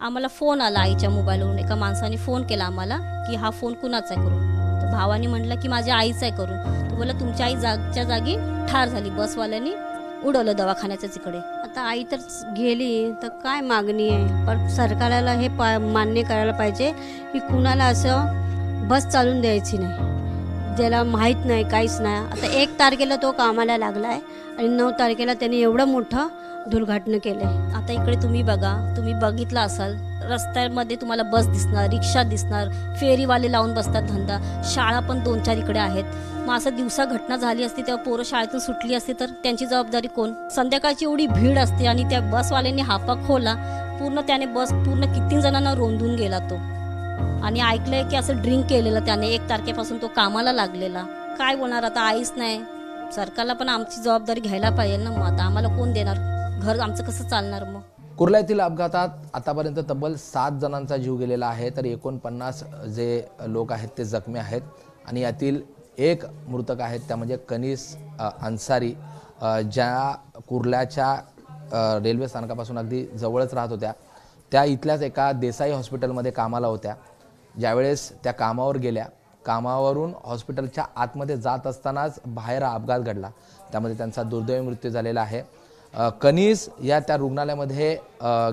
आम्हाला फोन आला आईच्या मोबाईलवरून. एका माणसाने फोन केला आम्हाला की हा फोन कुणाचा आहे करून. तर भावाने म्हटलं की माझ्या आईचा आहे करून. तो बोला तुमची आई जागच्या जागी ठार झाली, बसवाल्याने उडवलं दवाखान्याच्याच इकडे. आता आई तर गेली तर काय मागणी आहे, पण सरकारला हे मान्य करायला पाहिजे की कुणाला असं बस चालून द्यायची नाही ज्याला माहीत नाही काहीच नाही. आता 1 तारखेला तो कामाला लागला आहे आणि 9 तारखेला त्यांनी एवढं मोठं दुर्घटना केलं आहे. आता इकडे तुम्ही बघा, तुम्ही बघितलं असाल रस्त्यामध्ये तुम्हाला बस दिसणार, रिक्षा दिसणार, फेरीवाले लावून बसतात धंदा, शाळा पण 2-4 इकडे आहेत. मग असं दिवसा घटना झाली असती तेव्हा पोरं शाळेतून सुटली असती तर त्यांची जबाबदारी कोण? संध्याकाळची एवढी भीड असते आणि त्या बसवाल्यांनी हापा खोला पूर्ण, त्याने बस पूर्ण किती जणांना रोंदून गेला तो. आणि ऐकलंय की असं ड्रिंक केलेलं त्याने. 1 तारखेपासून तो कामाला लागलेला. काय बोलणार आता, आईच नाही. सरकारला पण आमची जबाबदारी घ्यायला पाहिजे ना. मग आता आम्हाला कोण देणार घर, आमचं कसं चालणार मग? कुर्ला येथील अपघातात आतापर्यंत तब्बल 7 जणांचा जीव गेलेला आहे, तर 49 जे लोक आहेत ते जखमी आहेत आणि यातील एक मृतक आहेत त्या म्हणजे कनीस अन्सारी, ज्या कुर्ल्याच्या रेल्वे स्थानकापासून अगदी जवळच राहत होत्या. त्या इथल्याच एका देसाई हॉस्पिटलमध्ये कामाला होत्या. ज्यावेळेस त्या कामावर गेल्या, कामावरून हॉस्पिटलच्या आतमध्ये जात असतानाच बाहेर अपघात घडला. त्यामध्ये त्यांचा दुर्दैवी मृत्यू झालेला आहे. कनीस या त्या रुग्णालयामध्ये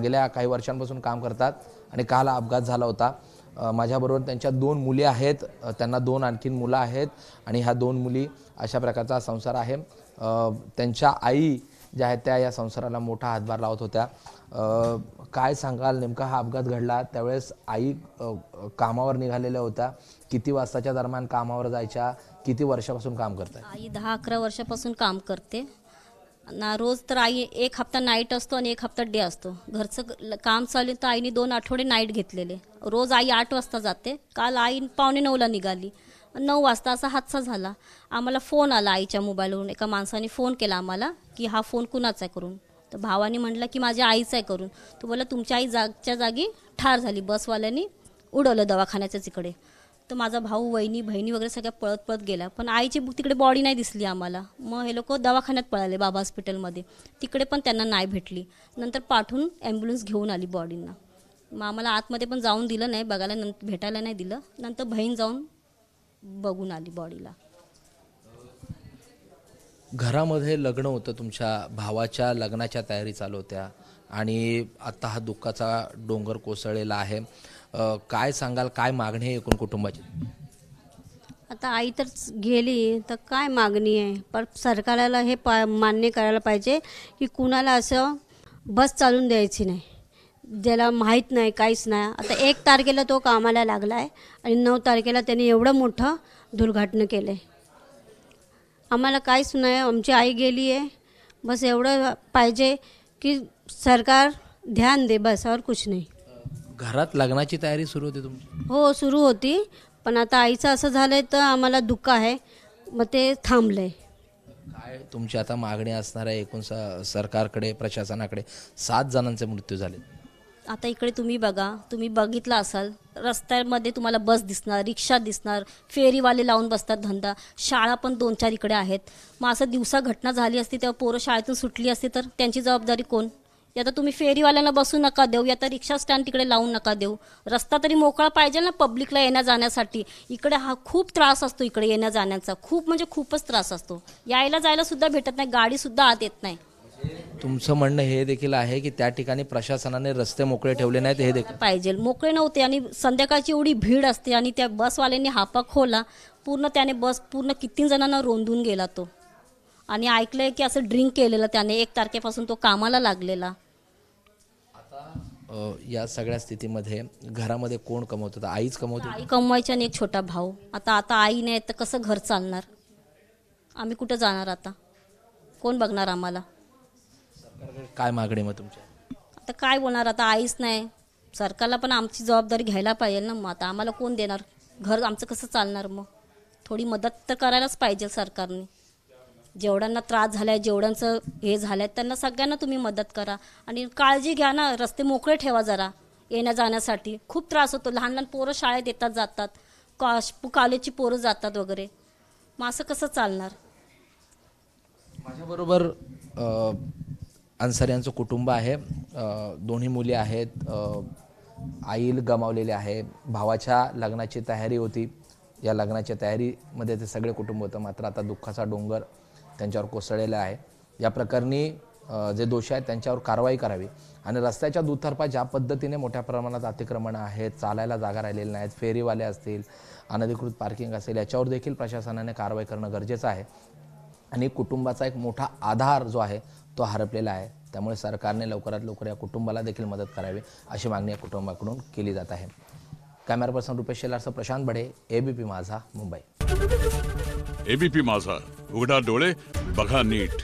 गेल्या काही वर्षांपासून काम करतात आणि काल अपघात झाला होता. माझ्याबरोबर त्यांच्या 2 मुली आहेत, त्यांना 2 आणखीन मुलं आहेत आणि ह्या 2 मुली अशा प्रकारचा संसार आहे. त्यांच्या आई ज्या आहेत त्या या संसाराला मोठा हातभार लावत होत्या. काय सांगाल, नेमका हा अपघात घडला त्यावेळेस आई कामावर निघालेल्या होत्या, किती वाजताच्या दरम्यान कामावर जायच्या, किती वर्षापासून काम करतात? आई 10-11 वर्षापासून काम करते ना. रोज तर आई 1 हप्ता नाईट असतो आणि 1 हप्ता डे असतो. घरचं काम चालू तर आईने 2 आठवडे नाईट घेतलेले. रोज आई 8 वाजता जाते. काल आई 8:45ला निघाली, 9 वाजता असा हादसा झाला. आम्हाला फोन आला आईच्या मोबाईलवरून. एका माणसाने फोन केला आम्हाला की हा फोन कुणाचा आहे करून. तर भावाने म्हटलं की माझ्या आईचा आहे करून. तो बोला तुमची आई जागच्या जागी ठार झाली, बसवाल्याने उडवलं दवाखान्याच्याच इकडे. तर माझा भाऊ, वहिनी, बहिणी वगैरे सगळ्या पळत पळत गेल्या, पण आईची तिकडे बॉडी नाही दिसली आम्हाला. मग हे लोक दवाखान्यात पळाले, बाबा हॉस्पिटलमध्ये. तिकडे पण त्यांना नाही भेटली. नंतर पाठवून ॲम्ब्युलन्स घेऊन आली बॉडींना. मग आम्हाला आतमध्ये पण जाऊन दिलं नाही बघायला, भेटायला नाही दिलं. नंतर बहीण जाऊन बघून आली बॉडीला. घरामध्ये लग्न होतं, तुमच्या भावाच्या लग्नाच्या तयारी चालू होत्या आणि आता हा दुःखाचा डोंगर कोसळलेला आहे. काय सांगाल, काय मागणी आहे एकूण कुटुंबाची? आता आई तर गेली तर काय मागणी आहे, पण सरकारला हे मान्य करायला पाहिजे की कुणाला असं बस चालून द्यायची नाही ज्याला माहीत नाही काहीच नाही. आता 1 तारखेला तो कामाला लागला आहे आणि 9 तारखेला त्यांनी एवढं मोठं दुर्घटना केलं आहे. आम्हाला काहीच नाही, आमची आई गेली आहे. बस एवढं पाहिजे की सरकार ध्यान दे, बस और कुछ नाही. घरात लग्नाची तयारी सुरू होती तुमची? हो, सुरू होती, पण आता आईचं असं झालंय तर आम्हाला दुःख आहे, मग ते थांबलंय. काय तुमची आता मागणी असणार आहे एकूण सरकारकडे, प्रशासनाकडे? 7 जणांचे मृत्यू झाले. आता इकडे तुम्ही बघा, तुम्ही बघितलं असाल रस्त्यामध्ये तुम्हाला बस दिसणार, रिक्षा दिसणार, फेरीवाले लावून बसतात धंदा, शाळा पण 2-4 इकडे आहेत. मग असं दिवसा घटना झाली असती तेव्हा पोरं शाळेतून सुटली असती तर त्यांची जबाबदारी कोण? आता तुम्ही फेरीवाल्यांना बसू नका देऊ, या तर रिक्षा स्टँड तिकडे लावून नका देऊ. रस्ता तरी मोकळा पाहिजे ना पब्लिकला येण्या जाण्यासाठी. इकडे हा खूप त्रास असतो, इकडे येण्या जाण्याचा खूप म्हणजे खूपच त्रास असतो. यायला जायला सुद्धा भेटत नाही, गाडी सुद्धा आत येत नाही. तुमचं म्हणणं हे देखील आहे की त्या ठिकाणी प्रशासनाने रस्ते मोकळे ठेवले नाहीत, हे देखील पाहिजे. मोकळे नव्हते आणि संध्याकाळची एवढी भीड असते आणि त्या बसवाल्यांनी हापा खोला पूर्ण, त्याने बस पूर्ण किती जणांना रोंदून गेला तो. आणि ऐकलंय की असं ड्रिंक केलेलं त्याने. 1 तारखेपासून तो कामाला लागलेला. या सगळ्या स्थितीमध्ये घरामध्ये कोण कमवतं? आईच कमवते? आई कमवायची आणि एक छोटा भाऊ. आता आई नाही तर कसं घर चालणार? आम्ही कुठं जाणार आता? कोण बघणार आम्हाला? काय मागणी मग तुमची? आता काय बोलणार, आता आईच नाही. सरकारला पण आमची जबाबदारी घ्यायला पाहिजे ना. मग आता आम्हाला कोण देणार घर, आमचं कसं चालणार? मग थोडी मदत तर करायलाच पाहिजे सरकारने. जेवढ्यांना त्रास झालाय, जेवढ्यांचं हे झालंय, त्यांना सगळ्यांना तुम्ही मदत करा आणि काळजी घ्या ना. रस्ते मोकळे ठेवा जरा येण्या जाण्यासाठी. खूप त्रास होतो. लहान लहान पोरं शाळेत येतात जातात, कॉलेजची पोरं जातात वगैरे. मग असं कसं चालणार? माझ्याबरोबर अन्सारी यांचं कुटुंब आहे. दोन्ही मुली आहेत. आईल गमावलेली आहे. भावाच्या लग्नाची तयारी होती, या लग्नाच्या तयारीमध्ये ते सगळे कुटुंब होतं, मात्र आता दुःखाचा डोंगर त्यांच्यावर कोसळलेला आहे. या प्रकरणी जे दोषी आहेत त्यांच्यावर कारवाई करावी आणि रस्त्याच्या दुतर्फा ज्या पद्धतीने मोठ्या प्रमाणात अतिक्रमणं आहेत, चालायला जागा राहिलेल्या नाहीत, फेरीवाले असतील, अनधिकृत पार्किंग असेल, याच्यावर देखील प्रशासनाने कारवाई करणं गरजेचं आहे. आणि कुटुंबाचा एक मोठा आधार जो आहे तो हरपलेला आहे. त्यामुळे सरकारने लवकरात लवकर या कुटुंबाला देखील मदत करावी अशी मागणी या कुटुंबाकडून केली जात आहे. कॅमेरा पर्सन रुपेश शेलारसह प्रशांत बडे, एबीपी माझा, मुंबई. एबीपी माझा, उघडा डोळे बघा नीट.